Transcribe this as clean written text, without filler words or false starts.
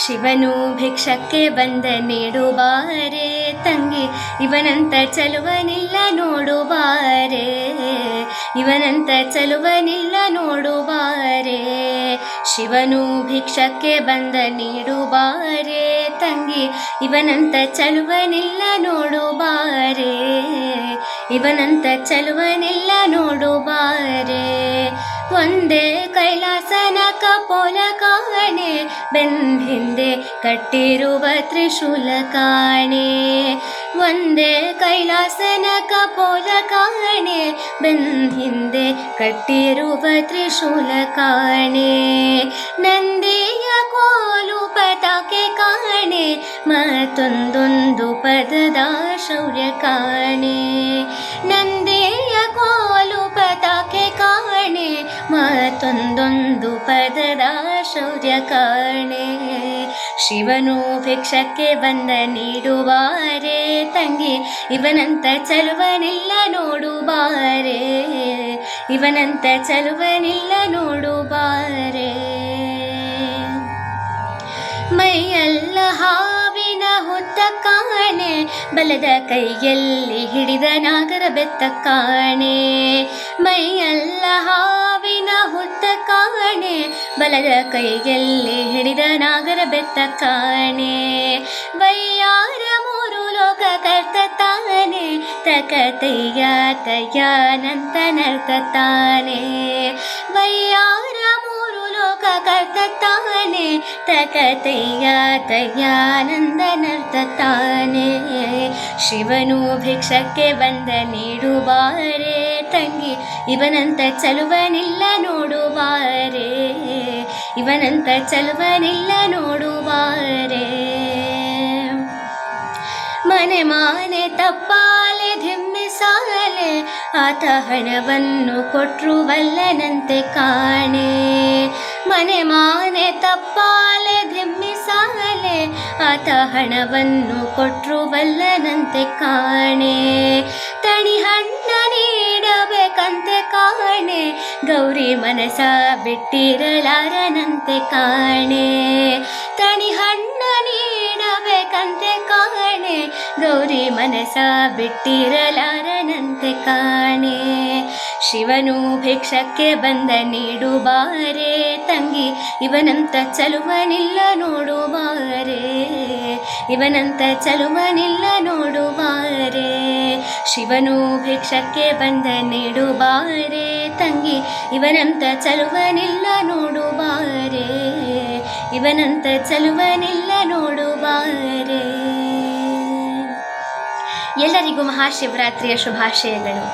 ಶಿವನು ಭಿಕ್ಷಕ್ಕೆ ಬಂದ ನೀಡುಬಾರೆ ತಂಗಿ, ಇವನಂತ ಚಲುವನಿಲ್ಲ ನೋಡುಬಾರೆ, ಇವನಂತ ಚಲುವನಿಲ್ಲ ನೋಡುಬಾರೆ. ಶಿವನು ಭಿಕ್ಷಕ್ಕೆ ಬಂದ ನೀಡುಬಾರೆ ತಂಗಿ, ಇವನಂತ ಚಲುವನಿಲ್ಲ ನೋಡುಬಾರೆ, ಇವನಂತ ಚಲುವನಿಲ್ಲ ನೋಡುಬಾರೆ. ಒಂದೇ ಕೈಲಾಸನ ಕಪೋಲ ಕಾಣೆ, ಬೆನ್ನ ಹಿಂದೆ ಕಟ್ಟಿರುವ ತ್ರಿಶೂಲ ಕಾಣೆ. ಒಂದೇ ಕೈಲಾಸನ ಕಪೋಲ ಕಾಣೆ, ಬೆನ್ನ ಹಿಂದೆ ಕಟ್ಟಿರುವ ತ್ರಿಶೂಲ ಕಾಣೆ. ನಂದಿಯ ಕೋಲು ಪತಾಕೆ ಕಾಣೆ, ಮತ್ತೊಂದೊಂದು ಪದದ ಶೌರ್ಯ ಕಾಣೆ. ನಂದಿಯ ಕೋಲು ಪತಾಕೆ ಕಾಣೆ, ಮತ್ತೊಂದೊಂದು ಪದದ ಶೌರ್ಯ ಕಾಣೆ. ಶಿವನು ಭಿಕ್ಷಕ್ಕೆ ಬಂದ ನೀಡುಬಾರೆ ತಂಗಿ, ಇವನಂತ ಚಲುವನಿಲ್ಲ ನೋಡುಬಾರೆ, ಇವನಂತ ಚಲುವನಿಲ್ಲ ನೋಡುಬಾರೆ. ಮೈಯೆಲ್ಲ ಹಾವಿನ ಹುತ್ತ ಕಾಣೆ, ಬಲದ ಕೈಯಲ್ಲಿ ಹಿಡಿದ ನಾಗರ ಬೆತ್ತ ಕಾಣೆ. ಮೈಯೆಲ್ಲ ಹಾವಿನ ಹುತ್ತ ಕಾಣೆ, ಬಲದ ಕೈಯಲ್ಲಿ ಹಿಡಿದ ನಾಗರ ಬೆತ್ತ ಕಾಣೆ. ವೈಯಾರ ಮೂರು ಲೋಕ ಕರ್ತ ತಾನೆ, ತಕತಯ್ಯ ತಯ್ಯಾನಂತ ನರ್ತ ತಾನೆ. ವೈಯಾರ ಮೂರು ಲೋಕ ಕರ್ತ ತಾನೆ, ತಕತಯ್ಯ ತಯ್ಯಾನಂದ ನರ್ತ ತಾನೆ. ಶಿವನು ಭಿಕ್ಷಕ್ಕೆ ಬಂದ ನೀಡುಬಾರೆ ತಂಗಿ, ಇವನಂತ ಚಲುವನಿಲ್ಲ ನೋಡುಬಾರೆ, ಇವನಂತ ಚಲುವನಿಲ್ಲ ನೋಡುಬಾರೆ. ಮನೆ ಮಾನೆ ತಪ್ಪಾಲೆ ಧಿಮ್ಮಿಸಾಲೆ, ಆತ ಹಣವನ್ನು ಕೊಟ್ರು ಬಲ್ಲನಂತೆ ಕಾಣೆ. ಮನೆ ಮಾನೆ ತಪ್ಪಾಲೆ ಧಿಮ್ಮಿಸಾಲೆ, ಆತ ಹಣವನ್ನು ಕೊಟ್ರು ಬಲ್ಲನಂತೆ ಕಾಣೆ. ತಣಿ ಹಣ್ಣ ನೀಡಬೇಕಂತೆ ಕಾಣೆ, ಗೌರಿ ಮನಸ ಬಿಟ್ಟಿರಲಾರನಂತೆ ಕಾಣೆ. ತಣಿ ಹಣ್ಣ ನೀಡಬೇಕಂತೆ ಕಾಣೆ, ಗೌರಿ ಮನಸ ಬಿಟ್ಟಿರಲಾರನಂತೆ ಕಾಣೆ. ಶಿವನು ಭಿಕ್ಷಕ್ಕೆ ಬಂದ ನೀಡುಬಾರೆ ತಂಗಿ, ಇವನಂತ ಚಲುವನಿಲ್ಲ ನೋಡುಬಾರೆ, ಇವನಂತ ಚಲುವನಿಲ್ಲ ನೋಡುಬಾರೆ. ಶಿವನು ಭಿಕ್ಷಕ್ಕೆ ಬಂದ ನೀಡುಬಾರೆ ತಂಗಿ, ಇವನಂತ ಚಲುವನಿಲ್ಲ ನೋಡುಬಾರೆ, ಇವನಂತ ಚಲುವನಿಲ್ಲ ನೋಡುಬಾರೆ. ಎಲ್ಲರಿಗೂ ಮಹಾಶಿವರಾತ್ರಿಯ ಶುಭಾಶಯಗಳು.